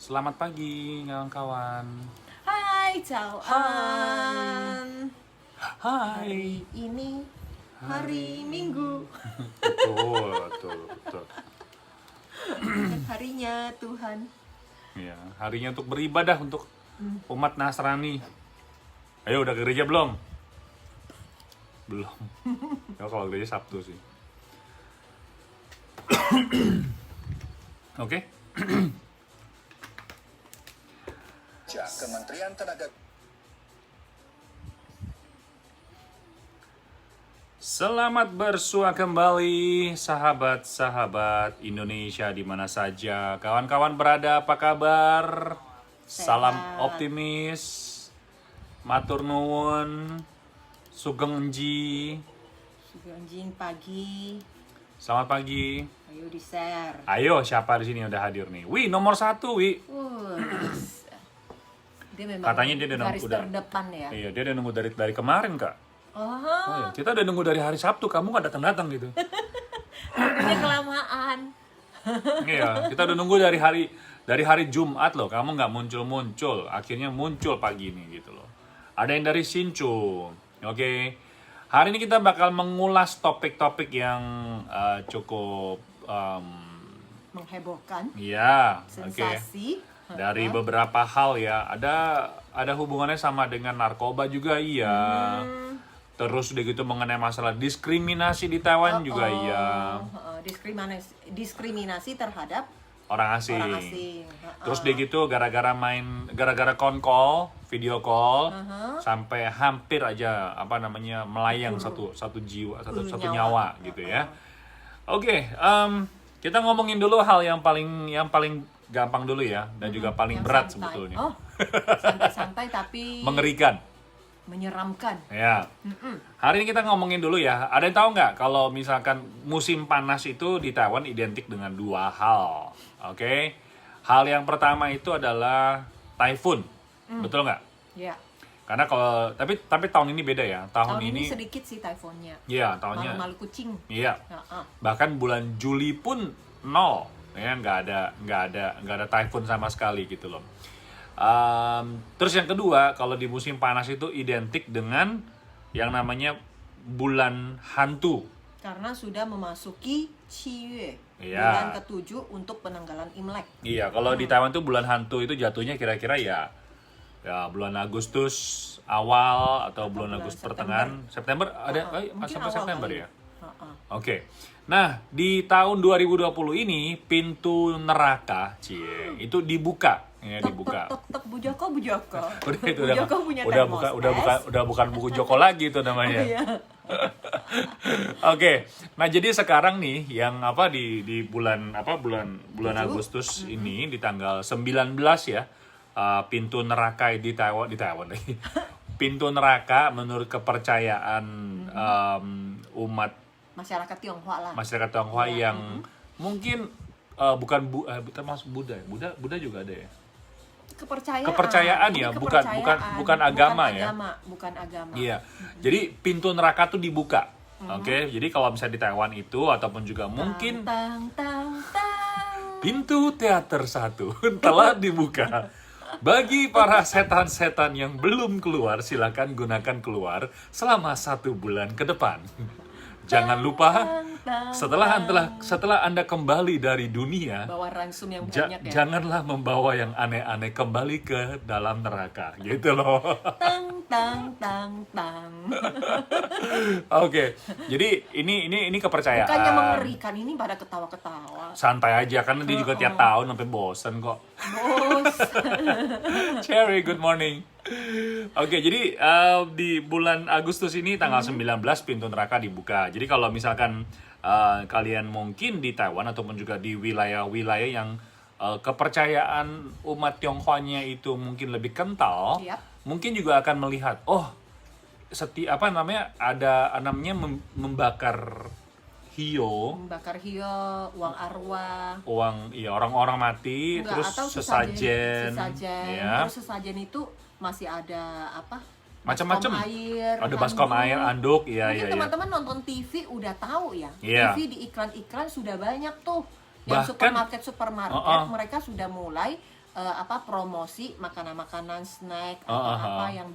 Selamat pagi kawan-kawan. Hai, Cauan. Hai. Hari ini hari Minggu. Betul. Harinya Tuhan. Ya, harinya untuk beribadah untuk umat Nasrani. Ayo udah ke gereja belum? Belum. Ya, kalau gereja Sabtu sih. Oke. Kementerian Tenaga Selamat bersua kembali sahabat-sahabat Indonesia di mana saja kawan-kawan berada, apa kabar? Salam optimis, matur nuwun, sugeng enji. Anjing pagi. Selamat pagi. Ayo di-share. Ayo, siapa di sini udah hadir nih? Wi, nomor 1, Wi. Dia memang Katanya dia garis udah terdepan ya. Iya, dia udah nunggu dari kemarin, Kak. Oh, Oh iya, kita udah nunggu dari hari Sabtu, kamu nggak datang-datang gitu. ini kelamaan. Iya, kita udah nunggu dari hari Jumat loh, kamu nggak muncul-muncul, akhirnya muncul pagi ini gitu loh. Ada yang dari Sincu, oke. Hari ini kita bakal mengulas topik-topik yang cukup, Menghebohkan. ya, oke. Sensasi. Dari beberapa hal ya, ada hubungannya sama dengan narkoba juga iya. Terus udah gitu mengenai masalah diskriminasi di Taiwan juga iya. Diskriminasi terhadap Orang asing. orang asing. Terus dia gitu gara-gara call, video call, sampai hampir aja melayang satu jiwa, satu nyawa gitu ya. Oke, kita ngomongin dulu hal yang paling gampang dulu ya, dan juga paling Yang berat santai. sebetulnya. Oh, santai-santai tapi Mengerikan. menyeramkan. Ya. Hari ini kita ngomongin dulu ya. Ada yang tahu nggak kalau misalkan musim panas itu di Taiwan identik dengan dua hal. Oke. Hal yang pertama itu adalah typhoon. Betul nggak? Ya. Karena kalau tapi tahun ini beda ya. Tahun ini sedikit sih typhoonnya. iya, tahunnya. Malu-malu kucing. Iya. Heeh. Bahkan bulan Juli pun nol. Ya, nggak ada typhoon sama sekali gitu loh. Terus yang kedua, kalau di musim panas itu identik dengan yang namanya bulan hantu. Karena sudah memasuki Qiyue, Iya. bulan ke-7 untuk penanggalan Imlek. Iya, kalau di Taiwan tuh bulan hantu itu jatuhnya kira-kira ya bulan Agustus awal atau bulan Agustus pertengahan. September ada Mungkin sampai awal September kali. ya. Heeh. Oke. Nah, di tahun 2020 ini pintu neraka itu dibuka. Ya, dibuka. Tok bujoko. Udah itu Bujoko punya udah bukan buku Joko lagi itu namanya. Iya. Oke. Nah, jadi sekarang nih yang di bulan Agustus ini di tanggal 19 ya. Pintu neraka di Taiwan lagi. Pintu neraka menurut kepercayaan umat Masyarakat Tionghoa yang mungkin termasuk Buddha. Buddha juga ada ya. Kepercayaan ya, Ini bukan agama ya. Bukan agama. Iya. Jadi pintu neraka tuh dibuka. Oke. Jadi kalau misalnya di Taiwan itu ataupun juga mungkin Tang. pintu teater 1 telah dibuka. Bagi para setan-setan yang belum keluar, silakan gunakan keluar selama 1 bulan ke depan. Jangan lupa setelah Anda kembali dari dunia, Bawa ransum yang banyak ya. janganlah membawa yang aneh-aneh kembali ke dalam neraka, gitu loh. Tang. Oke, jadi ini kepercayaan. Bukannya mengerikan, ini pada ketawa-ketawa. Santai aja, karena dia juga tiap tahun sampai bosen kok. Bos. Cherry, good morning. Oke, jadi di bulan Agustus ini tanggal 19 pintu neraka dibuka. Jadi kalau misalkan kalian mungkin di Taiwan ataupun juga di wilayah-wilayah yang kepercayaan umat Tionghoanya itu mungkin lebih kental, Yap. mungkin juga akan melihat, membakar hio, uang arwah. orang-orang mati, Enggak, terus atau sesajen, ya. Terus sesajen itu masih ada Macam-macam. baskom air, Ada baskom air, anduk, Mungkin iya. teman-teman nonton TV udah tahu ya. Iya. TV di iklan-iklan sudah banyak tuh. Yang Bahkan- supermarket mereka sudah mulai apa promosi makanan-makanan snack atau apa yang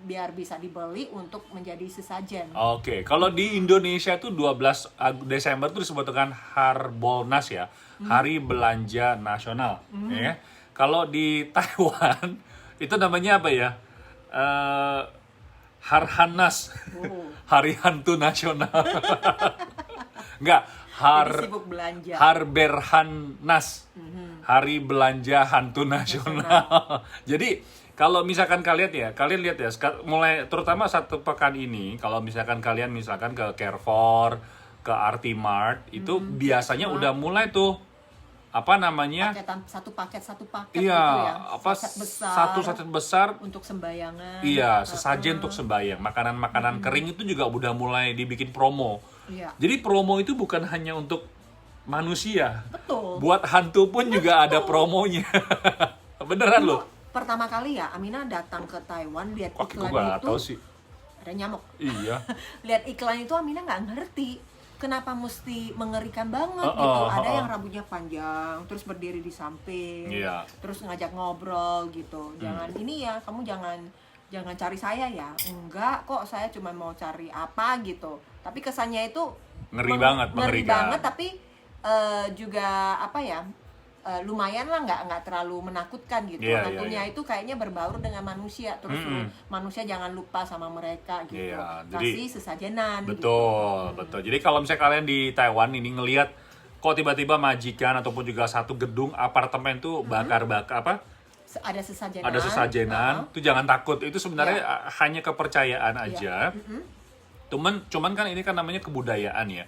biar bisa dibeli untuk menjadi sesajen. Oke, kalau di Indonesia tuh 12 Desember tuh disebut dengan Harbolnas ya, Hari Belanja Nasional. Ya. Kalau di Taiwan itu namanya apa ya? Harhanas, Hari Hantu Nasional. Enggak, Jadi sibuk belanja. Harberhanas, Hari Belanja Hantu Nasional. Jadi kalau misalkan kalian lihat ya, mulai terutama satu pekan ini, kalau misalkan kalian misalkan ke Carrefour, ke RT Mart, itu biasanya udah mulai tuh apa namanya? Satu paket iya, gitu ya. apa satu saset besar untuk sembayangan. iya, sesajen untuk sembayang. Makanan-makanan kering itu juga udah mulai dibikin promo. Iya. Jadi promo itu bukan hanya untuk manusia. Betul. Buat hantu pun juga ada promonya. Beneran Dulu, loh. pertama kali ya Amina datang ke Taiwan lihat Wah, gue iklan gak itu tahu sih. ada nyamuk. Iya. Lihat iklan itu Amina nggak ngerti kenapa mesti mengerikan banget gitu. Ada yang rambutnya panjang, terus berdiri di samping, Iya. terus ngajak ngobrol gitu. Jangan ini ya, kamu jangan cari saya ya. Enggak kok, saya cuma mau cari apa gitu. Tapi kesannya itu Ngeri banget, ngeri mengerikan. banget, tapi juga apa ya? Lumayan lah, nggak terlalu menakutkan gitu. Iya, Hantunya iya. itu kayaknya berbaur dengan manusia, terus manusia jangan lupa sama mereka gitu. Iya, Kasih sesajenan gitu. Betul. Jadi kalau misalnya kalian di Taiwan ini ngelihat kok tiba-tiba majikan ataupun juga satu gedung apartemen tuh bakar-bakar apa? Ada sesajenan. Ada sesajenan, tuh jangan takut. Itu sebenarnya hanya kepercayaan aja. Cuman kan ini kan namanya kebudayaan ya.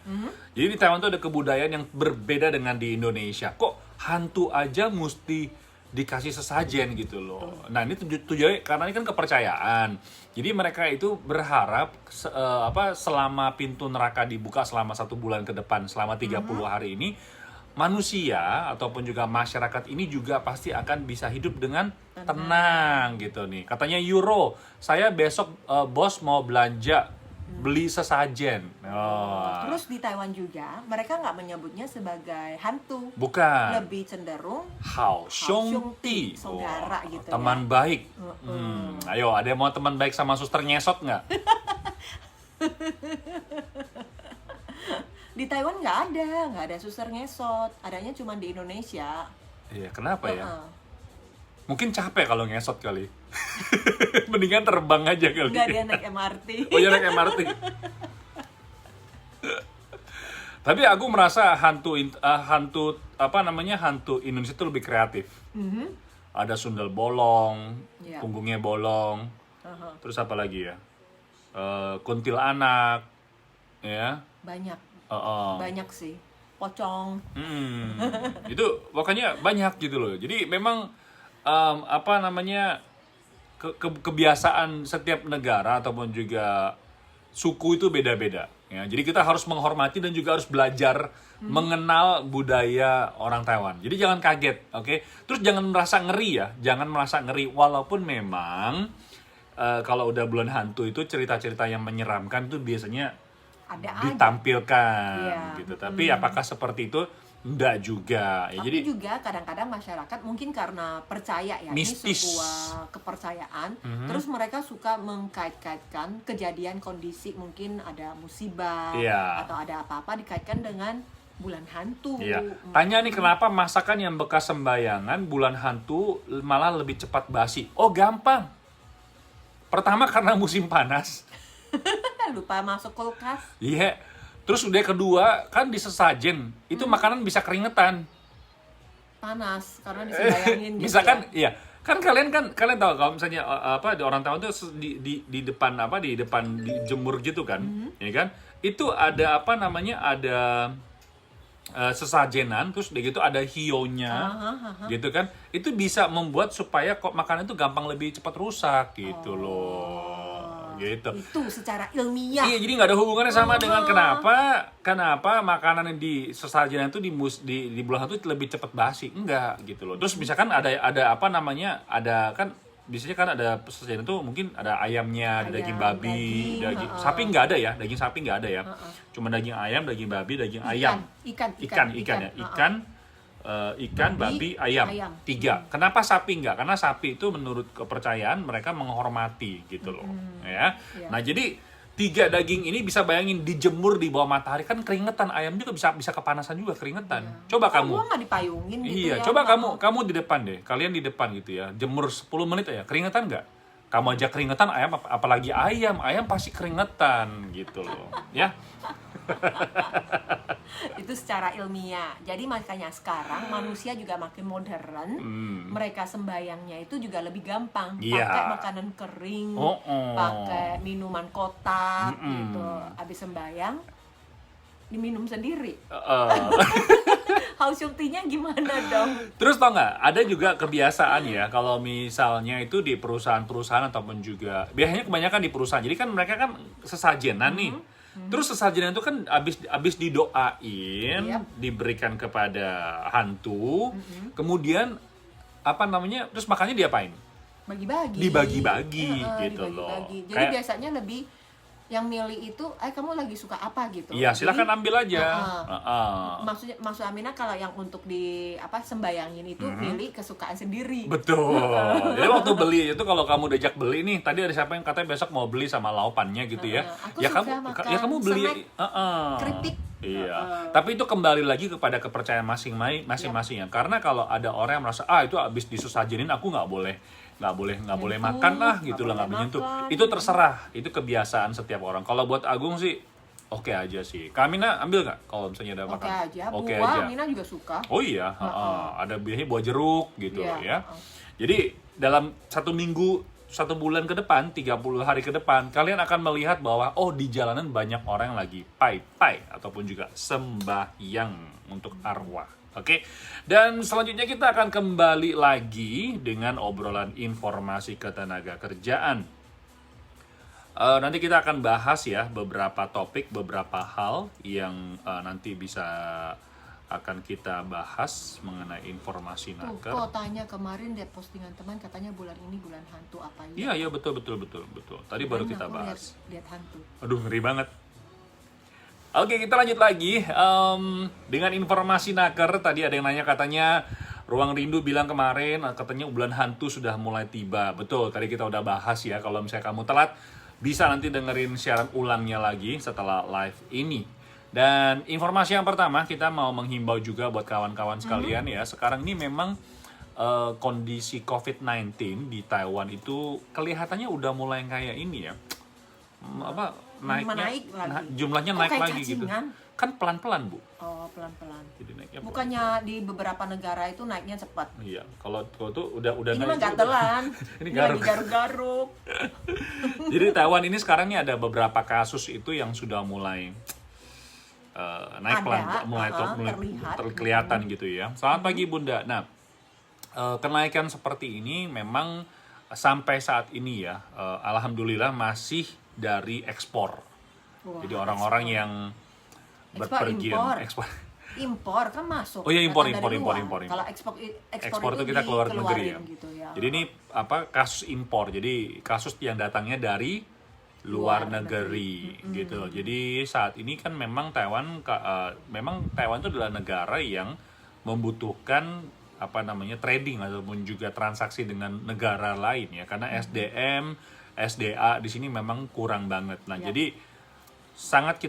Jadi di Taiwan tuh ada kebudayaan yang berbeda dengan di Indonesia. Kok hantu aja mesti dikasih sesajen gitu loh. Nah ini tujuannya karena ini kan kepercayaan. Jadi mereka itu berharap selama pintu neraka dibuka selama 1 bulan ke depan, selama 30 hari ini, manusia ataupun juga masyarakat ini juga pasti akan bisa hidup dengan tenang gitu nih. Katanya Euro, saya besok bos mau belanja beli sesajen. Terus di Taiwan juga mereka nggak menyebutnya sebagai hantu. Bukan. Lebih cenderung Hao Xiong Ti, saudara gitu teman ya. baik. Ayo, ada yang mau teman baik sama suster ngesot nggak? Di Taiwan nggak ada suster ngesot. Adanya cuma di Indonesia. Iya, kenapa ya? Mungkin capek kalau ngesot kali. Mendingan terbang aja kali. Nggak, dia naik MRT. Oh ya, naik MRT. Tapi aku merasa hantu Indonesia itu lebih kreatif. Ada sundel bolong, punggungnya bolong. Terus apa lagi ya? Kuntilanak, ya. Banyak. Banyak sih. Pocong. Itu pokoknya banyak gitu loh. Jadi memang kebiasaan setiap negara ataupun juga suku itu beda-beda ya. Jadi kita harus menghormati dan juga harus belajar mengenal budaya orang Taiwan. Jadi jangan kaget, oke? Terus jangan merasa ngeri ya, jangan merasa ngeri walaupun memang kalau udah bulan hantu itu cerita-cerita yang menyeramkan itu biasanya ditampilkan gitu. Tapi apakah seperti itu? Enggak juga. Ya, tapi jadi juga kadang-kadang masyarakat mungkin karena percaya ya, mistis. Ini sebuah kepercayaan, terus mereka suka mengkait-kaitkan kejadian kondisi, mungkin ada musibah atau ada apa-apa dikaitkan dengan bulan hantu. Iya. Tanya nih kenapa masakan yang bekas sembayangan bulan hantu malah lebih cepat basi? Oh gampang. Pertama karena musim panas. Lupa masuk kulkas. Iya. Terus udah kedua, kan di sesajen, itu makanan bisa keringetan. Panas, karena disembayangin gitu. Misalkan, iya. Kan kalian tahu kalau misalnya orang Taiwan tuh di depan dijemur gitu kan, ya kan? Itu ada ada sesajenan, terus udah gitu ada hionya, gitu kan? Itu bisa membuat supaya kok makanan itu gampang lebih cepat rusak gitu loh. Gitu. Itu secara ilmiah. Iya, jadi nggak ada hubungannya sama dengan kenapa makanan yang di sesajen itu di bulan itu lebih cepat basi, enggak gitu loh. Terus misalkan ada kan biasanya kan ada sesajen itu mungkin ada ayamnya, daging babi, daging sapi nggak ada ya, daging sapi nggak ada ya. Cuma daging ayam, daging babi, daging ayam. Ikan. ikan, babi, ayam. 3. Kenapa sapi enggak? Karena sapi itu menurut kepercayaan mereka menghormati gitu loh. Ya. Nah, jadi 3 daging ini bisa bayangin dijemur di bawah matahari kan keringetan, ayam juga bisa kepanasan juga keringetan. Coba kamu. Gua nggak dipayungin gitu iya, ya. coba kamu di depan deh. Kalian di depan gitu ya. Jemur 10 menit aja. Keringetan nggak? Kamu aja keringetan, ayam apalagi ayam. Ayam pasti keringetan gitu loh. Ya. Itu secara ilmiah. Jadi makanya sekarang manusia juga makin modern. Mereka sembayangnya itu juga lebih gampang. Pakai makanan kering, pakai minuman kotak gitu. Habis sembayang diminum sendiri. Hausuktinya gimana dong? Terus tau nggak? Ada juga kebiasaan ya kalau misalnya itu di perusahaan-perusahaan ataupun juga biasanya kebanyakan di perusahaan. Jadi kan mereka kan sesajenan nih. Terus sesajenan itu kan abis didoain, diberikan kepada hantu, kemudian apa namanya? Terus makannya diapain? Bagi-bagi. Dibagi-bagi gitu loh. Jadi biasanya lebih yang milih itu, kamu lagi suka apa gitu? Iya, silakan ambil aja. Maksud Amina kalau yang untuk di sembayangin itu pilih kesukaan sendiri. Betul. Jadi waktu beli itu kalau kamu diajak beli nih, tadi ada siapa yang katanya besok mau beli sama laupannya gitu ya? Aku suka makan kamu beli. Keripik. Iya. Tapi itu kembali lagi kepada kepercayaan masing-masing ya. Karena kalau ada orang yang merasa itu habis disusajenin aku nggak boleh makan lah gitu lah, nggak menyentuh. Itu terserah, itu kebiasaan setiap orang. Kalau buat Agung sih oke aja sih. Kamina ambil nggak kalau misalnya ada makan? Oke aja. Amina juga suka. Oh iya, ada biasanya buah jeruk gitu loh ya. Jadi dalam 1 minggu, 1 bulan ke depan, 30 hari ke depan, kalian akan melihat bahwa di jalanan banyak orang yang lagi pai ataupun juga sembahyang untuk arwah. Oke, dan selanjutnya kita akan kembali lagi dengan obrolan informasi ketenaga kerjaan. Nanti kita akan bahas ya beberapa topik, beberapa hal yang nanti bisa akan kita bahas mengenai informasi naker. Kok tanya kemarin lihat postingan teman katanya bulan ini bulan hantu apa ya? Iya betul. Tadi baru kita bahas. Lihat hantu. Aduh ngeri banget. Oke, kita lanjut lagi dengan informasi naker. Tadi ada yang nanya katanya Ruang Rindu bilang kemarin katanya bulan hantu sudah mulai tiba. Betul, tadi kita udah bahas ya. Kalau misalnya kamu telat, bisa nanti dengerin siaran ulangnya lagi setelah live ini. Dan informasi yang pertama, kita mau menghimbau juga buat kawan-kawan sekalian ya. Sekarang ini memang kondisi COVID-19 di Taiwan itu kelihatannya udah mulai kayak ini ya. Jumlahnya naik lagi gitu. Kan pelan-pelan, Bu. Oh, pelan-pelan. Jadi naiknya bukannya di beberapa negara itu naiknya cepat. Iya, kalau tuh udah ini mah gatelan. Ini garuk-garuk. Jadi Taiwan ini sekarang nih ada beberapa kasus itu yang sudah mulai naik mulai terkelihatan gitu ya. Selamat pagi Bunda. Nah, kenaikan seperti ini memang sampai saat ini ya, alhamdulillah masih dari ekspor. Jadi orang-orang yang berpergian impor kan masuk. Oh iya, impor. Kalau ekspor itu kita keluar negeri ya. Gitu ya. Jadi ini kasus impor. Jadi kasus yang datangnya dari luar negeri gitu. Jadi saat ini kan memang Taiwan itu adalah negara yang membutuhkan trading ataupun juga transaksi dengan negara lain ya, karena SDM, SDA di sini memang kurang banget. Nah, jadi sangat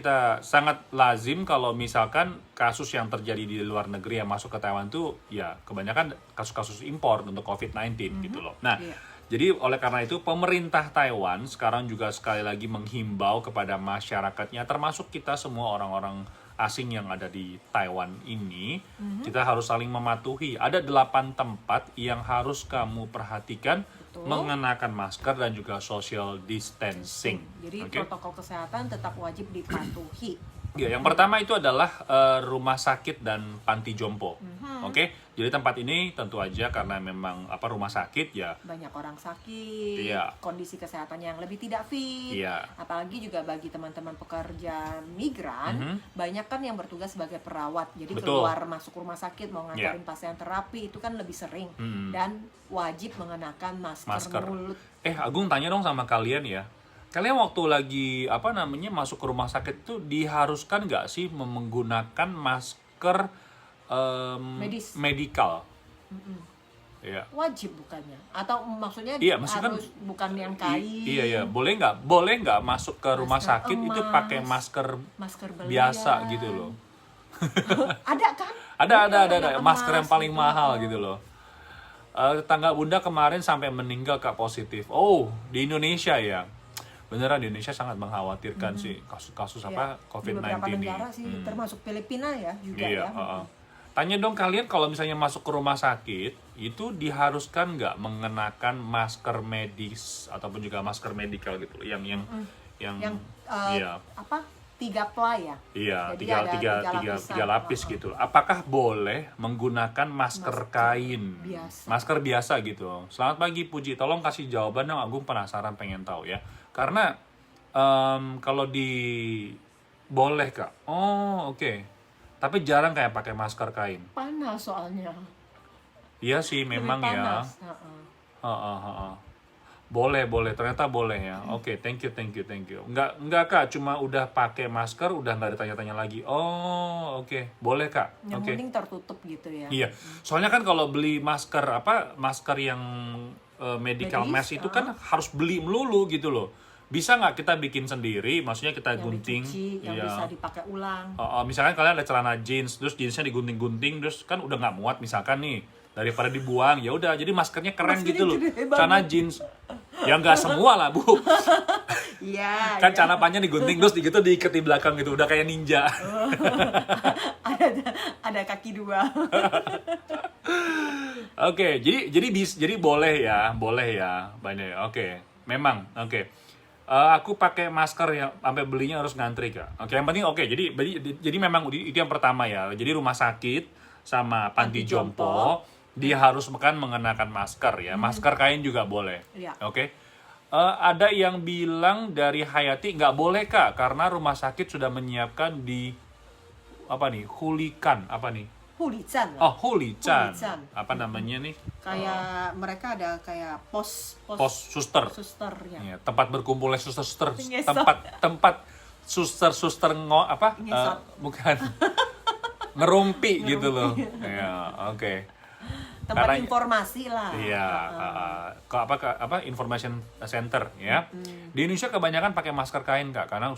lazim kalau misalkan kasus yang terjadi di luar negeri yang masuk ke Taiwan tuh ya kebanyakan kasus-kasus impor untuk COVID-19 gitu loh. Nah, jadi oleh karena itu pemerintah Taiwan sekarang juga sekali lagi menghimbau kepada masyarakatnya, termasuk kita semua orang-orang asing yang ada di Taiwan ini, kita harus saling mematuhi. Ada 8 tempat yang harus kamu perhatikan. Mengenakan masker dan juga social distancing. Jadi protokol kesehatan tetap wajib dipatuhi. Ya, yang pertama itu adalah rumah sakit dan panti jompo. Oke, jadi tempat ini tentu aja karena memang rumah sakit ya banyak orang sakit, kondisi kesehatan yang lebih tidak fit. Apalagi juga bagi teman-teman pekerja migran, banyak kan yang bertugas sebagai perawat. Jadi keluar masuk rumah sakit mau nganterin pasien terapi itu kan lebih sering dan wajib mengenakan masker mulut. Agung tanya dong sama kalian ya. Kalian waktu lagi masuk ke rumah sakit itu diharuskan nggak sih menggunakan masker medical. Ya. Wajib bukannya? Atau maksudnya harus bukan yang kain? Iya, boleh nggak masuk ke rumah sakit emas, itu pakai masker biasa gitu loh. Ada kan? Ada masker yang paling mahal gitu loh. Tetangga Bunda kemarin sampai meninggal Kak positif. Oh, di Indonesia ya. Beneran di Indonesia sangat mengkhawatirkan sih kasus-kasus COVID-19 di beberapa ini. negara sih, termasuk Filipina ya juga ya. Tanya dong kalian kalau misalnya masuk ke rumah sakit, itu diharuskan nggak mengenakan masker medis ataupun juga masker medikal gitu, yang apa 3 ply ya? Iya, tiga lapis gitu. Apakah boleh menggunakan masker kain? Biasa. Masker biasa gitu. Selamat pagi Puji, tolong kasih jawaban dong, Agung penasaran pengen tahu ya. Karena kalau boleh Kak. Oh, oke. Tapi jarang kayak pakai masker kain. Panas soalnya. Iya sih, memang ya. Boleh. Ternyata boleh ya. Oke, thank you. Enggak Kak, cuma udah pakai masker, udah nggak ditanya-tanya lagi. Oh, oke. Boleh Kak. Yang penting tertutup gitu ya. Iya. Soalnya kan kalau beli masker yang medical mask itu kan harus beli melulu gitu loh. Bisa nggak kita bikin sendiri? Maksudnya kita gunting, yang bisa dipakai ulang. Misalkan kalian ada celana jeans, terus jeansnya digunting-gunting, terus kan udah nggak muat misalkan nih, daripada dibuang, ya udah. Jadi maskernya keren gitu loh. Celana jeans, ya nggak semua lah Bu. Iya. Kan celana panjang digunting terus gitu diikat di belakang gitu, udah kayak ninja. ada kaki 2. Oke, jadi boleh ya. Banyak. Oke, memang oke. Aku pakai masker ya, sampai belinya harus ngantri Kak. Oke, yang penting jadi memang itu yang pertama ya. Jadi rumah sakit sama panti jompo dia harus mengenakan masker ya. Masker kain juga boleh. Ya. Oke. Ada yang bilang dari Hayati nggak boleh Kak karena rumah sakit sudah menyiapkan di Hulikan Hulichan. Oh, Hulichan. Apa namanya nih? Kayak mereka ada kayak pos susternya. Ya, tempat berkumpulnya suster. Tempat suster bukan. Ngerumpi gitu loh. Ya, oke. Tempat informasi lah. Iya, information center ya. Di Indonesia kebanyakan pakai masker kain Kak, karena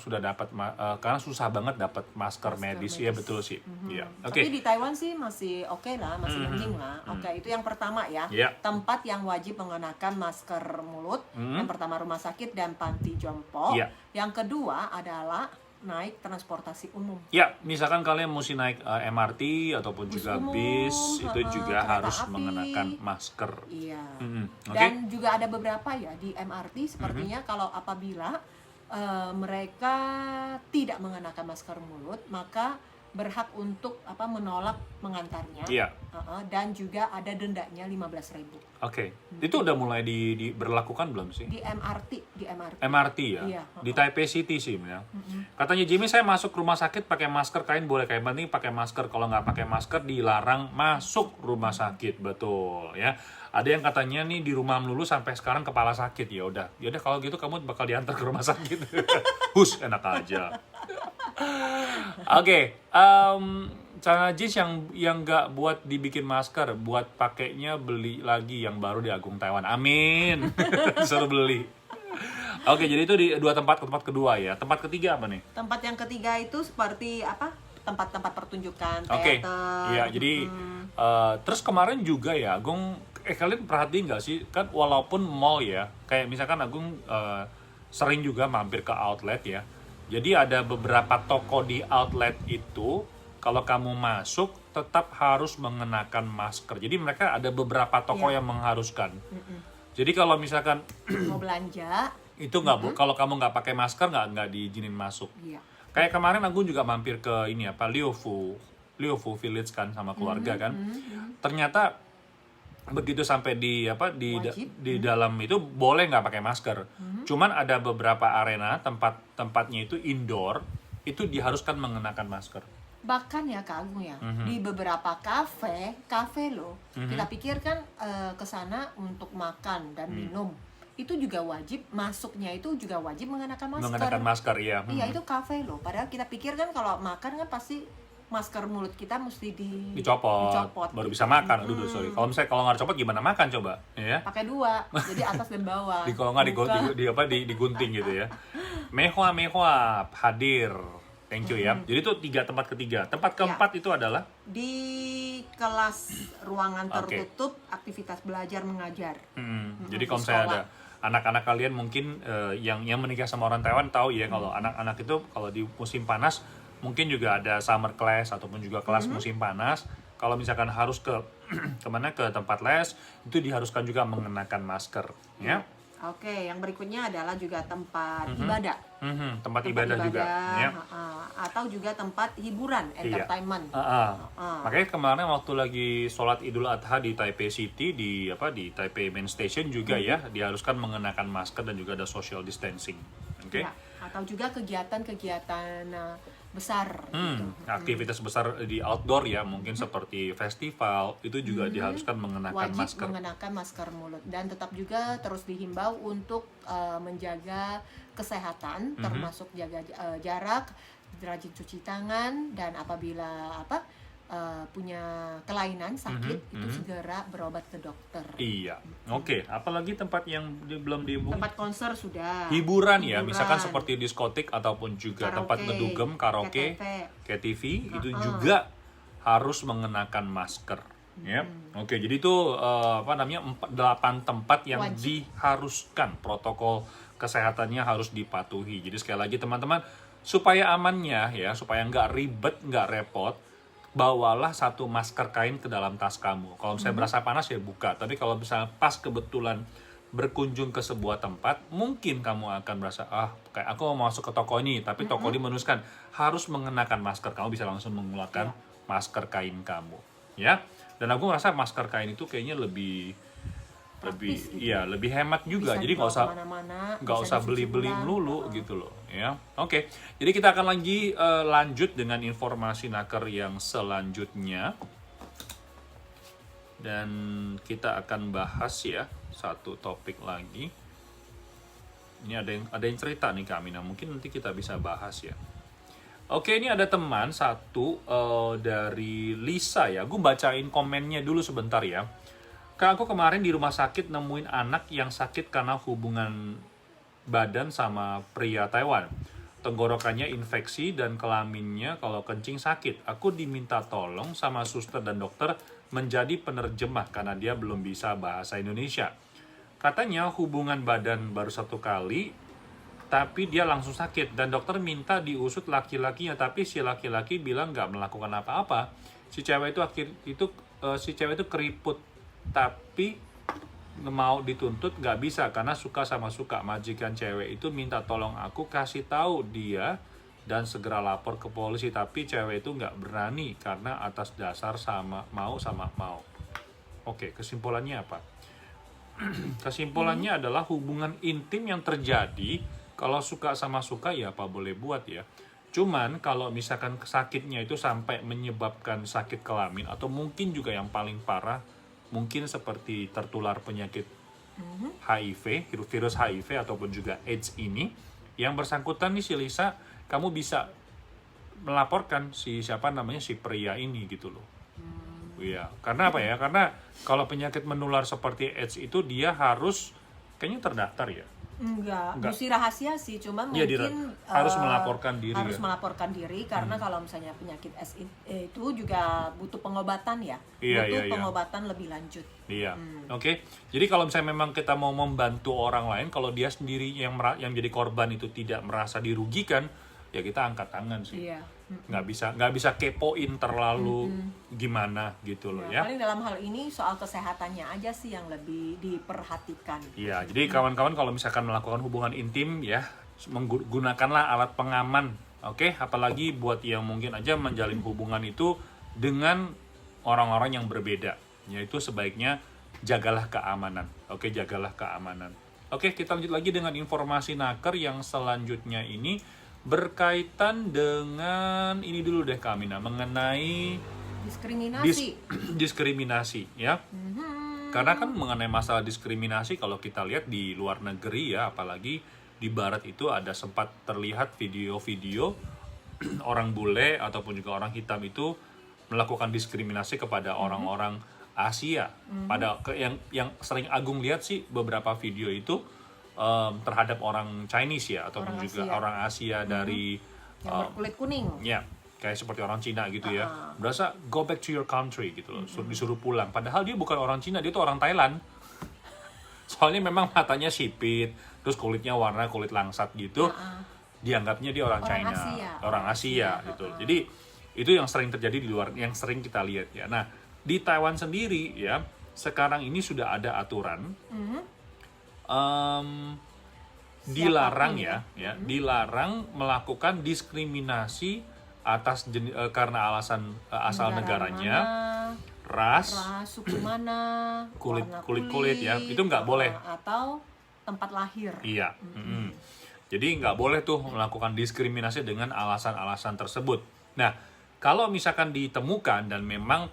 karena susah banget dapat masker medis. Iya betul sih. Iya. Tapi di Taiwan sih masih oke lah, masih mending lah. Oke, itu yang pertama ya. Tempat yang wajib mengenakan masker mulut. Yang pertama rumah sakit dan panti jompo. Yang kedua adalah naik transportasi umum. Ya, misalkan kalian mesti naik MRT ataupun bus juga umum, bis, itu juga harus mengenakan masker. Iya. Dan juga ada beberapa ya di MRT sepertinya kalau apabila mereka tidak mengenakan masker mulut, maka berhak untuk menolak mengantarnya. Iya. Dan juga ada dendanya 15.000. Oke. Itu udah mulai diberlakukan belum sih? Di MRT. MRT ya. Iya. Di Taipei City sih ya. Katanya Jimmy, saya masuk rumah sakit pakai masker kain boleh, kayak penting pakai masker. Kalau nggak pakai masker dilarang masuk rumah sakit, betul ya. Ada yang katanya nih di rumah melulu sampai sekarang kepala sakit. Ya udah kalau gitu kamu bakal diantar ke rumah sakit. Hus, enak aja. Oke, celana jeans yang nggak buat dibikin masker, buat pakainya beli lagi yang baru di Agung Taiwan. Amin. Disuruh beli. Oke, jadi itu di tempat kedua ya. Tempat ketiga apa nih? Tempat yang ketiga itu seperti tempat-tempat pertunjukan teater. Oke. Iya, jadi terus kemarin juga ya Agung, kalian perhatiin nggak sih kan walaupun mall ya, kayak misalkan Agung sering juga mampir ke outlet ya. Jadi ada beberapa toko di outlet itu, kalau kamu masuk tetap harus mengenakan masker. Jadi mereka ada beberapa toko yang mengharuskan. Jadi kalau misalkan mau belanja, itu nggak, kalau kamu nggak pakai masker nggak diizinin masuk. Kayak kemarin aku juga mampir ke Liufu Village kan sama keluarga kan. Ternyata begitu sampai di dalam itu boleh nggak pakai masker. Cuman ada beberapa arena tempatnya itu indoor itu diharuskan mengenakan masker. Bahkan ya Kak Agung ya, di beberapa kafe loh. Kita pikir kan ke sana untuk makan dan minum. Itu juga wajib, masuknya itu juga wajib mengenakan masker. Mengenakan masker, iya. Iya, itu kafe loh. Padahal kita pikir kan kalau makan kan pasti masker mulut kita mesti dicopot baru bisa makan. Aduh, sorry. Kalau misalnya kalau nggak dicopot gimana makan coba? Ya. Pakai 2, jadi atas dan bawah. Kalau nggak digunting gitu ya. Mehwa hadir. Thank you ya. Jadi itu 3 tempat ketiga. Tempat keempat itu adalah di kelas ruangan tertutup, aktivitas belajar mengajar. Jadi kalau misalnya ada anak-anak kalian mungkin yang menikah sama orang Taiwan tahu ya, kalau anak-anak itu kalau di musim panas mungkin juga ada summer class ataupun juga kelas musim panas. Kalau misalkan harus ke tempat les, itu diharuskan juga mengenakan masker ya. Oke, yang berikutnya adalah juga tempat ibadah. Tempat ibadah juga ya. Atau juga tempat hiburan, entertainment. Makanya kemarin waktu lagi sholat Idul Adha di Taipei City, di Taipei Main Station juga ya, diharuskan mengenakan masker dan juga ada social distancing. Oke. Ya, atau juga kegiatan-kegiatan besar gitu. Aktivitas besar di outdoor ya, mungkin seperti festival itu juga diharuskan mengenakan wajib mengenakan masker mulut, dan tetap juga terus dihimbau untuk menjaga kesehatan, termasuk jaga jarak, rajin cuci tangan, dan apabila punya kelainan sakit itu segera berobat ke dokter. Iya. Oke. Apalagi tempat yang belum dihimbau? Tempat konser sudah. Hiburan ya, misalkan seperti diskotik ataupun juga tempat ngedugem, karaoke, KTV itu juga harus mengenakan masker. Ya. Oke. Jadi itu 8 tempat yang diharuskan, protokol kesehatannya harus dipatuhi. Jadi sekali lagi teman-teman, supaya amannya ya, supaya nggak ribet, nggak repot, bawalah 1 masker kain ke dalam tas kamu. Kalau misalnya berasa panas ya buka. Tapi kalau misalnya pas kebetulan berkunjung ke sebuah tempat, mungkin kamu akan merasa, kayak aku mau masuk ke toko ini, tapi toko ini menuliskan harus mengenakan masker. Kamu bisa langsung mengeluarkan masker kain kamu, ya. Dan aku merasa masker kain itu kayaknya lebih hemat juga. Bisa jadi nggak usah beli-beli melulu gitu loh ya. Oke. Jadi kita akan lanjut dengan informasi naker yang selanjutnya, dan kita akan bahas ya satu topik lagi. Ini ada yang cerita nih Kak Amina, mungkin nanti kita bisa bahas ya. Oke, ini ada teman satu dari Lisa ya. Gue bacain komennya dulu sebentar ya. Kak, aku kemarin di rumah sakit nemuin anak yang sakit karena hubungan badan sama pria Taiwan. Tenggorokannya infeksi dan kelaminnya kalau kencing sakit. Aku diminta tolong sama suster dan dokter menjadi penerjemah karena dia belum bisa bahasa Indonesia. Katanya hubungan badan baru 1 kali, tapi dia langsung sakit. Dan dokter minta diusut laki-lakinya, tapi si laki-laki bilang nggak melakukan apa-apa. Si cewek itu keriput, tapi mau dituntut nggak bisa karena suka sama suka. Majikan cewek itu minta tolong aku kasih tahu dia dan segera lapor ke polisi, tapi cewek itu nggak berani karena atas dasar sama mau. Oke, kesimpulannya apa? Kesimpulannya adalah hubungan intim yang terjadi kalau suka sama suka ya apa boleh buat ya. Cuman kalau misalkan sakitnya itu sampai menyebabkan sakit kelamin, atau mungkin juga yang paling parah mungkin seperti tertular penyakit HIV, virus HIV ataupun juga AIDS ini, yang bersangkutan nih si Lisa, kamu bisa melaporkan si pria ini gitu loh. Iya, karena apa ya? Karena kalau penyakit menular seperti AIDS itu dia harus kayaknya terdaftar ya. Enggak, mesti rahasia sih, cuman ya, mungkin harus melaporkan diri. Harus melaporkan diri karena kalau misalnya penyakit AIDS itu juga butuh pengobatan ya. Butuh pengobatan lebih lanjut. Iya. Oke. Jadi kalau misalnya memang kita mau membantu orang lain, kalau dia sendiri yang jadi korban itu tidak merasa dirugikan, ya kita angkat tangan sih. Iya. Nggak bisa kepoin terlalu gimana gitu loh ya. Paling dalam hal ini soal kesehatannya aja sih yang lebih diperhatikan. Iya, jadi kawan-kawan kalau misalkan melakukan hubungan intim ya, menggunakanlah alat pengaman. Oke, apalagi buat yang mungkin aja menjalin hubungan itu dengan orang-orang yang berbeda. Yaitu sebaiknya jagalah keamanan. Oke, jagalah keamanan. Oke, kita lanjut lagi dengan informasi naker yang selanjutnya ini berkaitan dengan ini dulu deh Kak Amina, mengenai diskriminasi ya. Karena kan mengenai masalah diskriminasi kalau kita lihat di luar negeri ya, apalagi di barat itu ada sempat terlihat video-video orang bule ataupun juga orang hitam itu melakukan diskriminasi kepada orang-orang Asia. Yang sering Agung lihat sih beberapa video itu terhadap orang Chinese ya, ataupun juga orang Asia dari yang berkulit kuning. Ya, kayak seperti orang Cina gitu ya. Berasa go back to your country gitu loh, disuruh pulang. Padahal dia bukan orang Cina, dia tuh orang Thailand. Soalnya memang matanya sipit, terus kulitnya warna kulit langsat gitu. Dianggapnya dia orang China, orang Asia gitu. Jadi itu yang sering terjadi di luar, yang sering kita lihat ya. Nah, di Taiwan sendiri ya, sekarang ini sudah ada aturan dilarang dilarang melakukan diskriminasi atas karena alasan asal negaranya, ras, suku mana, kulit ya, itu nggak boleh, atau tempat lahir. Iya. Jadi nggak boleh tuh melakukan diskriminasi dengan alasan-alasan tersebut. Nah, kalau misalkan ditemukan dan memang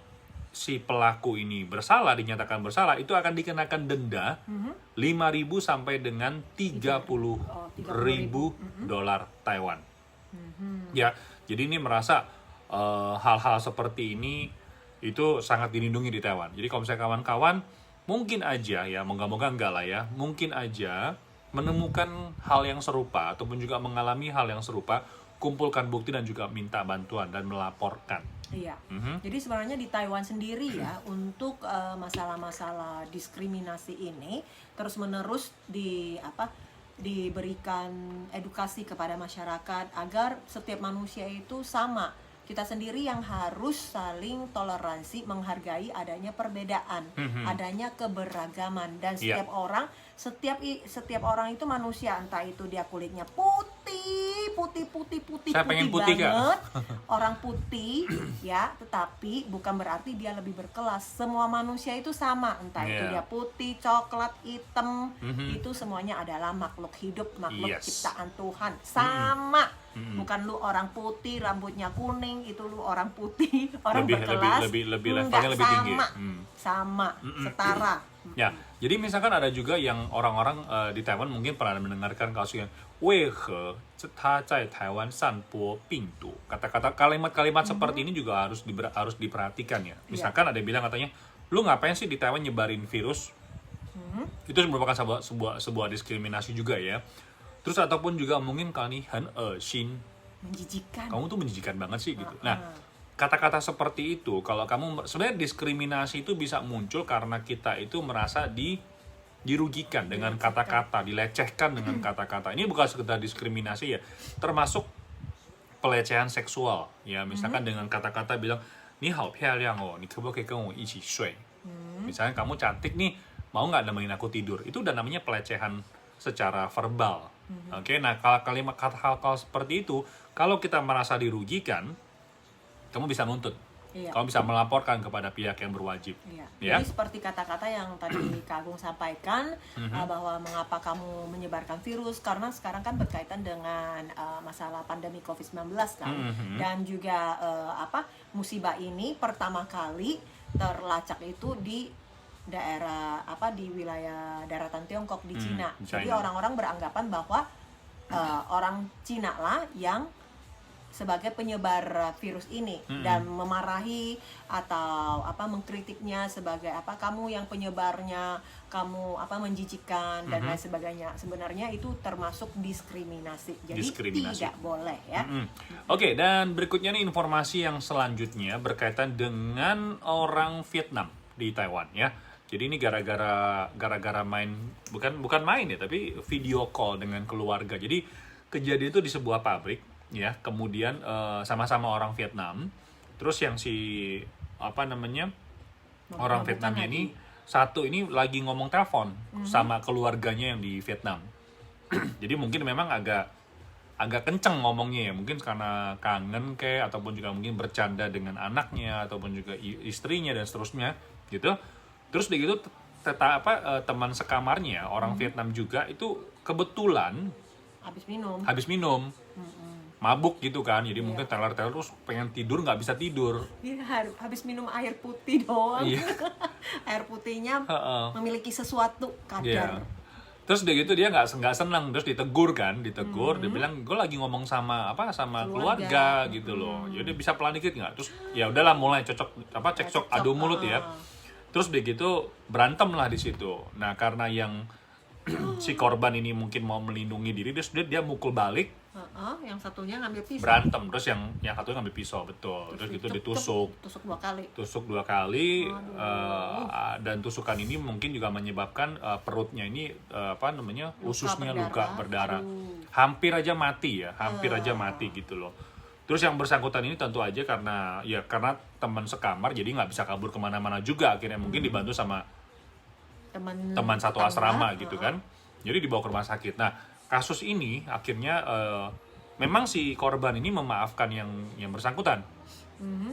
si pelaku ini bersalah, dinyatakan bersalah, itu akan dikenakan denda 5.000 sampai dengan 30.000 dolar Taiwan. Ya, jadi ini merasa hal-hal seperti ini itu sangat dilindungi di Taiwan. Jadi kalau misalnya kawan-kawan mungkin aja ya, moga-moga enggak lah ya, mungkin aja menemukan hal yang serupa ataupun juga mengalami hal yang serupa, kumpulkan bukti dan juga minta bantuan dan melaporkan. Iya. Jadi sebenarnya di Taiwan sendiri ya, untuk masalah-masalah diskriminasi ini terus-menerus diberikan edukasi kepada masyarakat agar setiap manusia itu sama. Kita sendiri yang harus saling toleransi, menghargai adanya perbedaan, adanya keberagaman, dan setiap orang itu manusia, entah itu dia kulitnya putih banget, orang putih ya, tetapi bukan berarti dia lebih berkelas. Semua manusia itu sama, entah itu dia putih, coklat, hitam, itu semuanya adalah makhluk hidup, makhluk ciptaan Tuhan, sama. Bukan lu orang putih, rambutnya kuning, itu lu orang putih, orang berkelas, lebih levelnya lebih tinggi. Sama, setara. Ya, jadi misalkan ada juga yang orang-orang di Taiwan mungkin pernah mendengarkan kasus yang "为何他在台湾散播病毒?" Kata-kata kalimat-kalimat seperti ini juga harus diperhatikan ya. Misalkan ada yang bilang katanya, "Lu ngapain sih di Taiwan nyebarin virus?" Itu merupakan sebuah diskriminasi juga ya. Terus ataupun juga mungkin kali menjijikan. Kamu tuh menjijikan banget sih gitu. Nah, kata-kata seperti itu, kalau kamu sebenarnya diskriminasi itu bisa muncul karena kita itu merasa dirugikan dengan kata-kata, dilecehkan dengan kata-kata. Ini bukan sekedar diskriminasi ya, termasuk pelecehan seksual ya. Misalkan dengan kata-kata bilang, "Ni hao piaoliang oh, ni kebo ke跟我一起睡." Misalnya kamu cantik nih, mau nggak nemenin aku tidur? Itu udah namanya pelecehan secara verbal. Oke, nah kalau kalimat hal-hal seperti itu, kalau kita merasa dirugikan, kamu bisa nuntut. Kamu bisa melaporkan kepada pihak yang berwajib. Ya? Jadi seperti kata-kata yang tadi Kak Agung sampaikan, bahwa mengapa kamu menyebarkan virus, karena sekarang kan berkaitan dengan masalah pandemi COVID-19 kan, dan juga musibah ini pertama kali terlacak itu di daerah di wilayah daratan Tiongkok di Cina. Jadi orang-orang beranggapan bahwa orang Cina lah yang sebagai penyebar virus ini, dan memarahi atau mengkritiknya sebagai kamu yang penyebarnya, kamu menjijikkan dan lain sebagainya. Sebenarnya itu termasuk diskriminasi. Jadi tidak boleh ya. Oke, dan berikutnya nih informasi yang selanjutnya berkaitan dengan orang Vietnam di Taiwan ya. Jadi ini gara-gara main, bukan main ya, tapi video call dengan keluarga. Jadi kejadian itu di sebuah pabrik ya, kemudian sama-sama orang Vietnam. Terus yang orang Vietnamnya ini satu ini lagi ngomong telepon sama keluarganya yang di Vietnam. Jadi mungkin memang agak kenceng ngomongnya ya, mungkin karena kangen ataupun juga mungkin bercanda dengan anaknya ataupun juga istrinya dan seterusnya gitu. Terus begitu teman sekamarnya orang Vietnam juga itu kebetulan habis minum. Mabuk gitu kan, jadi mungkin teler terus pengen tidur, nggak bisa tidur. Iya, habis minum air putih doang. Air putihnya memiliki sesuatu kadar. Terus dia gitu dia nggak senang, terus ditegur, dia bilang gue lagi ngomong sama keluarga gitu loh. Ya udah bisa pelan dikit nggak? Terus ya udahlah mulai cekcok adu mulut ya. Terus begitu berantem lah di situ. Nah karena yang si korban ini mungkin mau melindungi diri, dia mukul balik. Yang satunya ngambil pisau. Berantem, terus yang satunya ngambil pisau, betul. Terus gitu ditusuk. Tusuk 2 kali. Dan tusukan ini mungkin juga menyebabkan perutnya ini ususnya luka berdarah. Hampir aja mati gitu loh. Terus yang bersangkutan ini tentu aja karena teman sekamar, jadi nggak bisa kabur kemana-mana juga. Akhirnya mungkin dibantu sama teman satu asrama gitu kan. Jadi dibawa ke rumah sakit. Nah kasus ini akhirnya memang si korban ini memaafkan yang bersangkutan,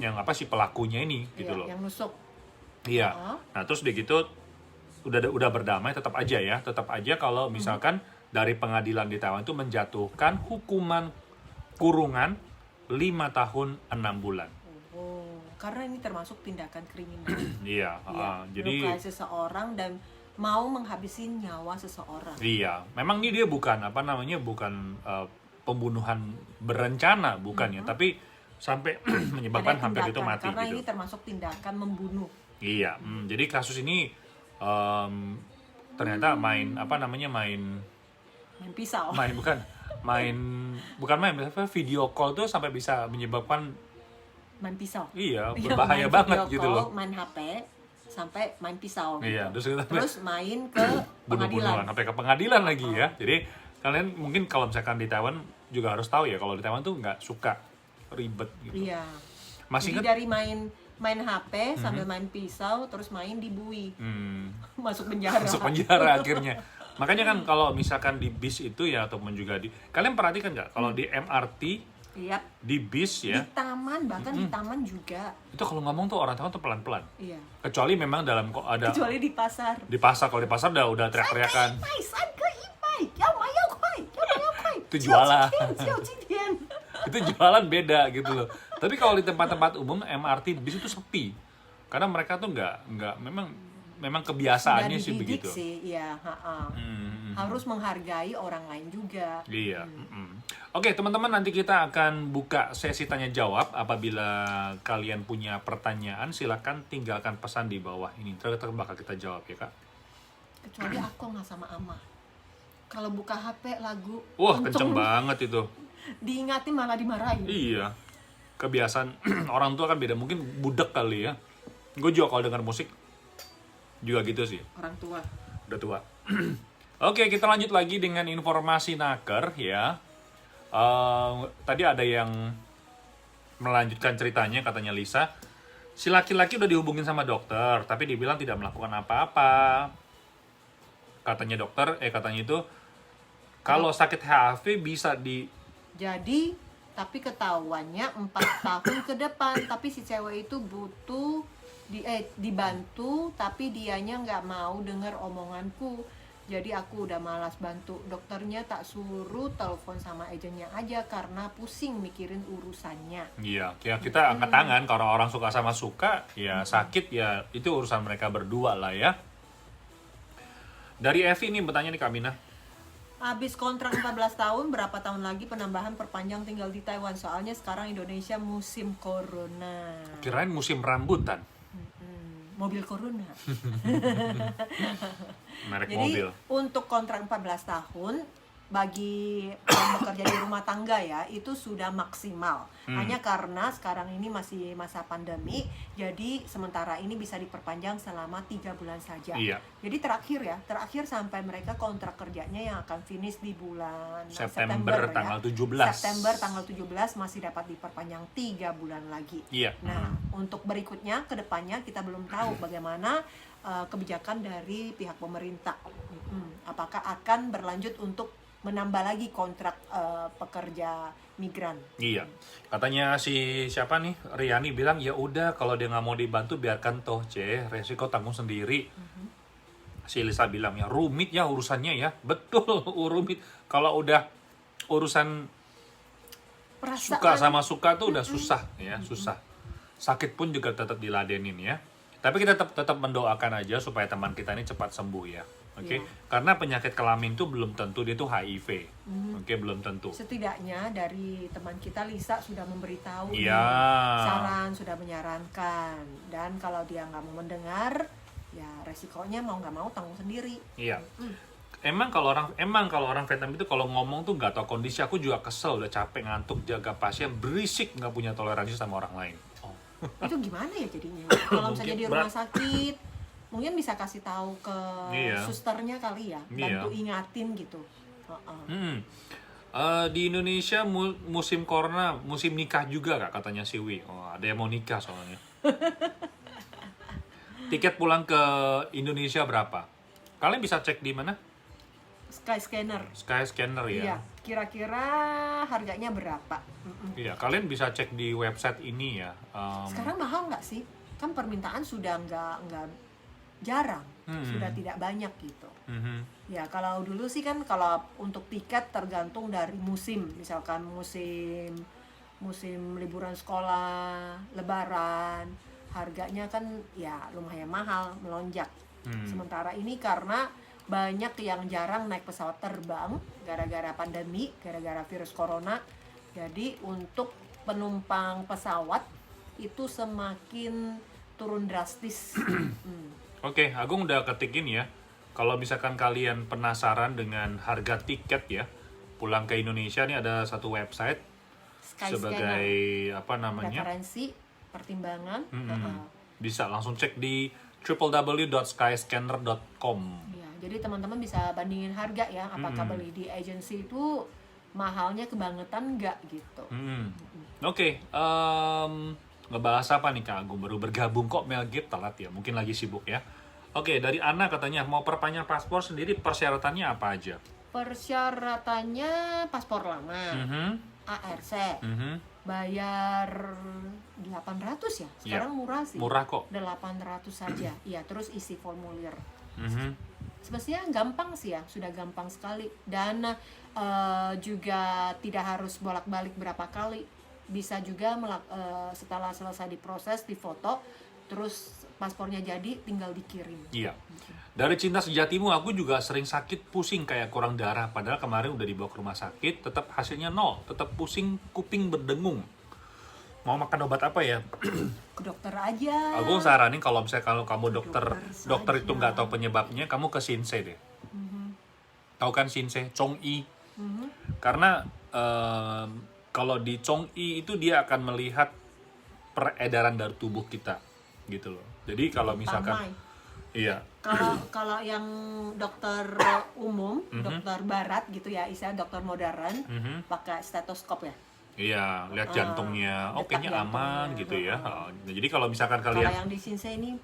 yang si pelakunya ini gitu loh. Yang nusuk. Iya. Nah terus begitu udah berdamai, tetap aja kalau misalkan dari pengadilan di Taiwan itu menjatuhkan hukuman kurungan 5 tahun 6 bulan. Karena ini termasuk tindakan kriminal. Iya. Jadi melukai seseorang dan mau menghabisi nyawa seseorang. Iya, memang ini dia bukan pembunuhan berencana, bukan ya, tapi sampai menyebabkan hampir itu mati. Karena gitu. Ini termasuk tindakan membunuh. Iya, jadi kasus ini ternyata main pisau. Bukan video call tuh sampai bisa menyebabkan main pisau. Iya, berbahaya banget gitu loh. Main HP sampai main pisau gitu. Iya, terus main ke pengadilan. Sampai ke pengadilan lagi ya. Jadi kalian mungkin kalau misalkan di Taiwan juga harus tahu ya, kalau di Taiwan tuh nggak suka ribet gitu. Iya. Masih jadi dari main HP sambil main pisau terus main di bui. Masuk penjara akhirnya. Makanya kan kalau misalkan di bis itu ya, ataupun juga kalian perhatikan nggak kalau di MRT, di bis ya, di taman, bahkan di taman juga. Itu kalau ngomong tuh orang Taiwan tuh pelan-pelan. Iya. Kecuali memang kecuali di pasar. Kalau di pasar udah teriak-teriakan. Itu jualan. Itu jualan beda gitu loh. Tapi kalau di tempat-tempat umum MRT bis itu sepi. Karena mereka tuh nggak memang kebiasaannya sih begitu. Iya, harus menghargai orang lain juga. Iya. Oke, teman-teman, nanti kita akan buka sesi tanya jawab. Apabila kalian punya pertanyaan, silakan tinggalkan pesan di bawah ini. Terus bakal kita jawab ya, Kak. Kecuali aku nggak sama Ama. Kalau buka HP lagu, wah kenceng banget itu. Diingatin malah dimarahin. Iya. Kebiasaan orang tua kan beda, mungkin budek kali ya. Gue juga kalau dengar musik juga gitu sih. Orang tua. Udah tua. Oke, kita lanjut lagi dengan informasi naker ya. Tadi ada yang melanjutkan ceritanya, katanya Lisa. Si laki-laki udah dihubungin sama dokter, tapi dibilang tidak melakukan apa-apa. Katanya itu kalau sakit HIV bisa Jadi, tapi ketahuannya 4 tahun ke depan. Tapi si cewek itu butuh dibantu, tapi dianya nggak mau dengar omonganku. Jadi aku udah malas bantu. Dokternya tak suruh telepon sama agennya aja karena pusing mikirin urusannya. Iya, ya kita angkat tangan. Kalau orang suka sama suka, ya sakit ya itu urusan mereka berdua lah ya. Dari Evi nih bertanya nih Kak Mina. Habis kontrak 14 tahun, berapa tahun lagi penambahan perpanjang tinggal di Taiwan? Soalnya sekarang Indonesia musim corona. Kirain musim rambutan. Mobil corona. Merek Jadi, mobil. untuk kontrak 14 tahun bagi yang bekerja di rumah tangga ya, itu sudah maksimal. Hanya karena sekarang ini masih masa pandemi, jadi sementara ini bisa diperpanjang selama 3 bulan saja. Iya. Jadi terakhir sampai mereka kontrak kerjanya yang akan finish di bulan September tanggal 17. September tanggal 17 masih dapat diperpanjang 3 bulan lagi. Iya. Nah, untuk berikutnya ke depannya kita belum tahu bagaimana kebijakan dari pihak pemerintah. Apakah akan berlanjut untuk menambah lagi kontrak pekerja migran. Iya. Katanya siapa nih, Riani bilang ya udah kalau dia nggak mau dibantu biarkan toh resiko tanggung sendiri. Si Lisa bilang ya rumit ya urusannya ya. Betul, rumit. Kalau udah urusan perasaan, suka sama suka tuh udah susah ya, susah. Sakit pun juga tetap diladenin ya. Tapi kita tetap mendoakan aja supaya teman kita ini cepat sembuh ya. Oke, karena penyakit kelamin itu belum tentu dia itu HIV. Oke, belum tentu. Setidaknya dari teman kita Lisa sudah memberitahu, saran, sudah menyarankan, dan kalau dia nggak mau mendengar, ya resikonya mau nggak mau tanggung sendiri. Iya. Emang kalau orang Vietnam itu kalau ngomong tuh nggak tahu kondisi. Aku juga kesel, udah capek ngantuk jaga pasien, berisik, nggak punya toleransi sama orang lain. Itu gimana ya jadinya? Kalau misalnya di rumah sakit, mungkin bisa kasih tahu ke susternya kali ya, bantu ingatin gitu. Di Indonesia musim corona, musim nikah juga Kak, katanya Siwi. Ada yang mau nikah soalnya. Tiket pulang ke Indonesia berapa? Kalian bisa cek di mana? Skyscanner ya. Iya, kira-kira harganya berapa? Iya, kalian bisa cek di website ini ya. Sekarang mahal nggak sih? Kan permintaan sudah nggak jarang, sudah tidak banyak gitu. Ya kalau dulu sih kan kalau untuk tiket tergantung dari musim, misalkan musim liburan sekolah, lebaran, harganya kan ya lumayan mahal, melonjak. Sementara ini karena banyak yang jarang naik pesawat terbang gara-gara pandemi, gara-gara virus corona, jadi untuk penumpang pesawat itu semakin turun drastis. Oke, Agung udah ketikin ya. Kalau misalkan kalian penasaran dengan harga tiket ya, pulang ke Indonesia nih ada satu website sebagai apa namanya? Referensi, pertimbangan. Bisa langsung cek di www.skyscanner.com. Ya, jadi teman-teman bisa bandingin harga ya, apakah beli di agensi itu mahalnya kebangetan nggak gitu. Oke, ngebahas apa nih Kak Agung? Baru bergabung kok Mel Gip, telat ya, mungkin lagi sibuk ya. Oke, dari Ana katanya mau perpanjang paspor sendiri, persyaratannya apa aja? Persyaratannya paspor lama, ARC, bayar 800 ya, sekarang murah sih. Murah kok. 800 saja, ya terus isi formulir. Semestinya gampang sih ya, sudah gampang sekali. Dan juga tidak harus bolak-balik berapa kali. Bisa juga setelah selesai diproses, difoto, terus paspornya jadi, tinggal dikirim. Iya. Dari cinta sejatimu, aku juga sering sakit, pusing kayak kurang darah. Padahal kemarin udah dibawa ke rumah sakit, tetap hasilnya 0. Tetap pusing, kuping berdengung. Mau makan obat apa ya? Ke dokter aja. Aku saranin kalau misalnya kalau kamu dokter itu nggak tahu penyebabnya, kamu ke Shinsei deh. Tahu kan Shinsei? Chong-i. Karena kalau di Chong-i itu dia akan melihat peredaran dari tubuh kita, gitu loh. Jadi kalau misalkan iya. Kalau yang dokter umum, dokter barat gitu ya, istilah dokter modern, pakai stetoskop ya. Iya, lihat jantungnya, kayaknya aman gitu ya. Jadi kalau misalkan kalian, kalau yang di Shinsei ini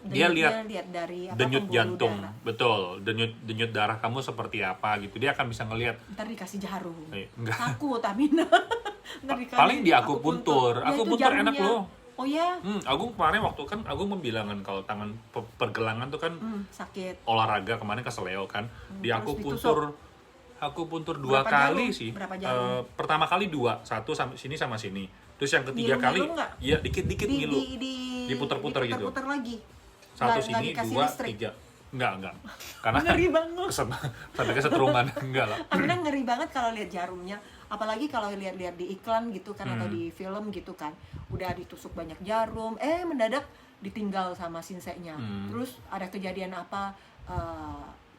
dia lihat dari denyut jantung, darah. betul, denyut darah kamu seperti apa gitu. Dia akan bisa ngelihat. Ntar dikasih jarum. Enggak. Takut, Amina. Paling di akupuntur. Akupuntur enak loh. Oh ya? Agung kemarin waktu kan Agung membilangan kalau tangan pergelangan tuh kan sakit. Olahraga kemarin ke Seleo kan. Di akupuntur 2 kali sih. Pertama kali 2, satu sini sama sini. Terus yang ketiga kali, ya dikit-dikit ngilu. Diputer-puter gitu. Diputer lagi. Satu sini, 2, 3. Enggak. Karena ngeri banget. Sampai kesetruman, enggak lah. Amina ngeri banget kalau lihat jarumnya. Apalagi kalau lihat-lihat di iklan gitu kan, atau di film gitu kan. Udah ditusuk banyak jarum, mendadak ditinggal sama sinsenya. Terus ada kejadian apa,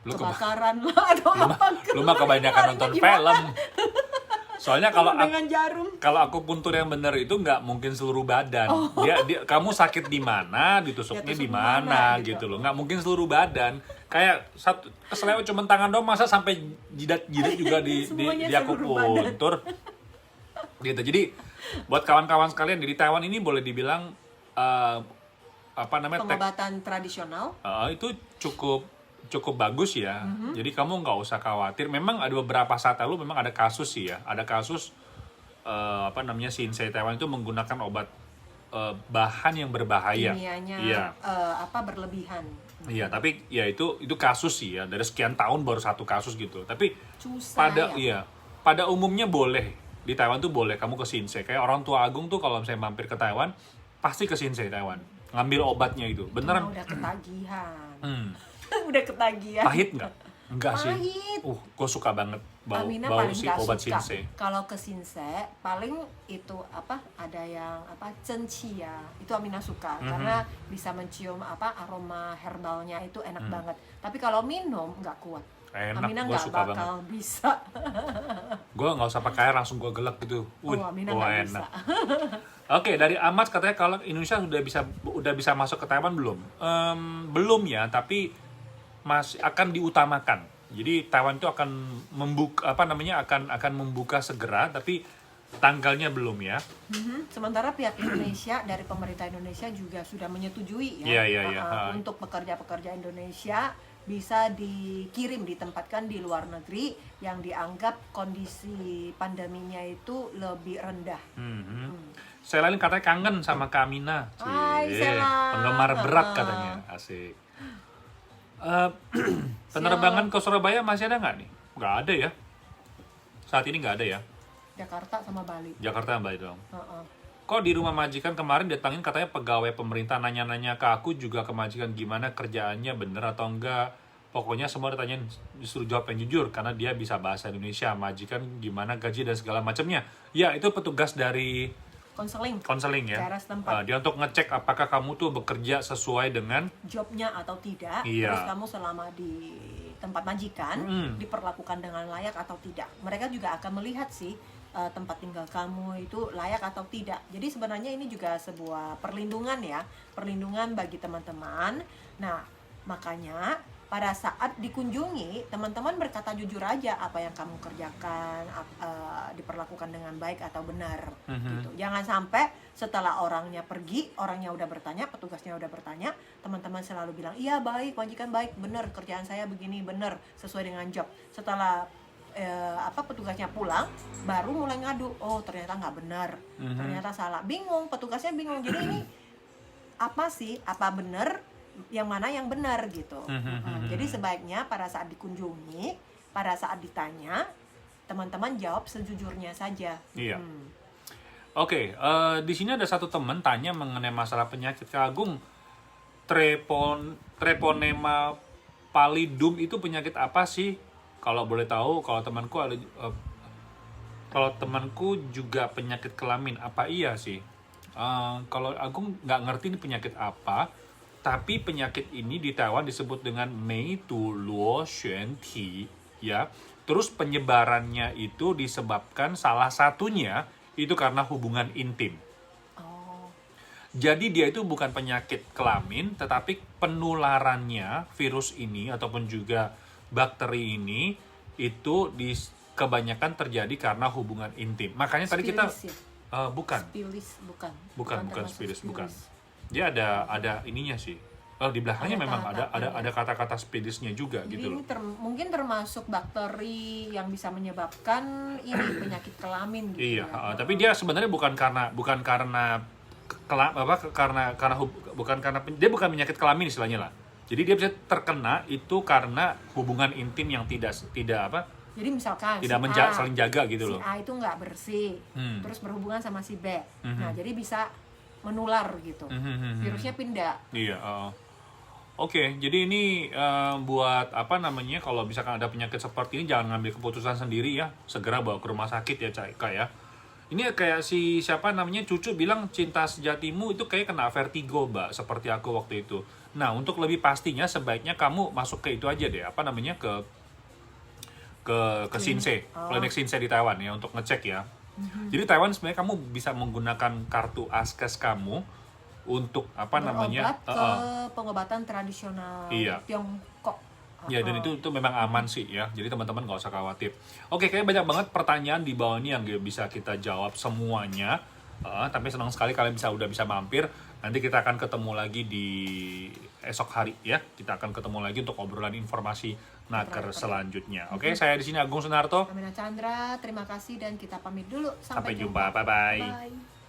kebakaran lah atau apa. Lu mah kebanyakan nonton film. Soalnya kalau akupuntur yang benar itu nggak mungkin seluruh badan. Dia kamu sakit di mana, ditusuknya di mana gitu loh. Nggak mungkin seluruh badan. Kayak satu keseleo cuma tangan doang, masa sampai jidat juga di akupuntur. Gitu. Jadi buat kawan-kawan sekalian di Taiwan ini boleh dibilang pengobatan tradisional. Itu cukup bagus ya. Jadi kamu nggak usah khawatir. Memang ada beberapa saat lalu memang ada kasus sih ya. Ada kasus Shinsei Taiwan itu menggunakan obat bahan yang berbahaya. Kimianya berlebihan. Iya, tapi ya itu kasus sih ya. Dari sekian tahun baru satu kasus gitu. Tapi pada umumnya boleh. Di Taiwan tuh boleh kamu ke Shinsei. Kayak orang tua Agung tuh kalau misalnya mampir ke Taiwan, pasti ke Shinsei Taiwan. Ngambil obatnya itu. Beneran. Udah ketagihan. Udah ketagihan. Pahit nggak? Enggak sih. Pahit. Gue suka banget bau paling si gak obat suka. Sinse. Kalau ke Sinse paling itu ada yang cenci ya, itu Amina suka karena bisa mencium aroma herbalnya itu enak banget. Tapi kalau minum nggak kuat. Enak, Amina gue nggak suka bakal banget. bisa. Gue nggak usah pakai air, langsung gue gelek gitu. Amina nggak bisa. Oke, dari Amat katanya kalau Indonesia udah bisa masuk ke Taiwan belum? Belum ya, tapi masih akan diutamakan. Jadi Taiwan itu akan membuka akan membuka segera, tapi tanggalnya belum ya. Sementara pihak Indonesia dari pemerintah Indonesia juga sudah menyetujui ya, untuk pekerja-pekerja Indonesia bisa ditempatkan di luar negeri yang dianggap kondisi pandeminya itu lebih rendah. Selain katanya kangen sama Kak Amina. Hai Sela. Penggemar berat katanya. Asik. Penerbangan ke Surabaya masih ada nggak nih? Nggak ada ya. Saat ini nggak ada ya. Jakarta sama Bali. Jakarta sama Bali dong. Kok di rumah majikan kemarin datangin katanya pegawai pemerintah nanya-nanya ke aku juga ke majikan gimana kerjaannya, bener atau enggak. Pokoknya semua ditanyain, disuruh jawab yang jujur karena dia bisa bahasa Indonesia. Majikan gimana gaji dan segala macamnya. Ya itu petugas dari konseling ya. Dia untuk ngecek apakah kamu tuh bekerja sesuai dengan jobnya atau tidak. Iya. Terus kamu selama di tempat majikan diperlakukan dengan layak atau tidak. Mereka juga akan melihat sih tempat tinggal kamu itu layak atau tidak. Jadi sebenarnya ini juga sebuah perlindungan ya, perlindungan bagi teman-teman. Nah, makanya pada saat dikunjungi, teman-teman berkata jujur aja apa yang kamu kerjakan, diperlakukan dengan baik atau benar. Gitu. Jangan sampai setelah orangnya pergi, orangnya udah bertanya, petugasnya udah bertanya, teman-teman selalu bilang, iya baik, majikan baik, benar, kerjaan saya begini, benar, sesuai dengan job. Setelah petugasnya pulang, baru mulai ngadu, oh ternyata nggak benar, ternyata salah, bingung, petugasnya bingung. Jadi ini apa benar, yang mana yang benar gitu. Jadi sebaiknya pada saat dikunjungi, pada saat ditanya, teman-teman jawab sejujurnya saja. Iya. Oke, di sini ada satu teman tanya mengenai masalah penyakit. Kak Agung, treponema pallidum itu penyakit apa sih? Kalau boleh tahu, kalau temanku juga penyakit kelamin, apa iya sih? Kalau Agung nggak ngerti ini penyakit apa, tapi penyakit ini di Taiwan disebut dengan Mei Tu Luo Xuan Ti, ya. Terus penyebarannya itu disebabkan salah satunya itu karena hubungan intim. Jadi dia itu bukan penyakit kelamin, tetapi penularannya virus ini ataupun juga bakteri ini itu kebanyakan terjadi karena hubungan intim. Makanya tadi kita bukan spilis. Dia ada ininya sih. Di belakangnya memang ada kata-kata spilisnya juga. Jadi gitu loh. Mungkin termasuk bakteri yang bisa menyebabkan ini penyakit kelamin gitu. Iya, tapi dia sebenarnya bukan karena dia bukan penyakit kelamin istilahnya lah. Jadi dia bisa terkena itu karena hubungan intim yang tidak jadi misalkan tidak saling jaga gitu loh. Si A itu nggak bersih, terus berhubungan sama si B. Nah, jadi bisa menular gitu. Virusnya pindah. Iya. Oke, jadi ini buat kalau misalkan ada penyakit seperti ini jangan ngambil keputusan sendiri ya. Segera bawa ke rumah sakit ya, Kak ya. Ini kayak Cucu bilang cinta sejatimu itu kayak kena vertigo, Mbak, seperti aku waktu itu. Nah, untuk lebih pastinya sebaiknya kamu masuk ke itu aja deh, ke Sinse, klinik Sinse di Taiwan ya untuk ngecek ya. Jadi Taiwan sebenarnya kamu bisa menggunakan kartu ASKES kamu untuk berobat ke pengobatan tradisional Tiongkok. Ya, dan itu memang aman sih ya. Jadi teman-teman nggak usah khawatir. Oke, kayaknya banyak banget pertanyaan di bawah ini yang bisa kita jawab semuanya. Tapi senang sekali kalian udah bisa mampir. Nanti kita akan ketemu lagi di esok hari ya. Kita akan ketemu lagi untuk obrolan informasi naker selanjutnya. Oke, saya di sini Agung Sunarto. Amina Chandra, terima kasih dan kita pamit dulu. Sampai jumpa. Bye-bye. Bye.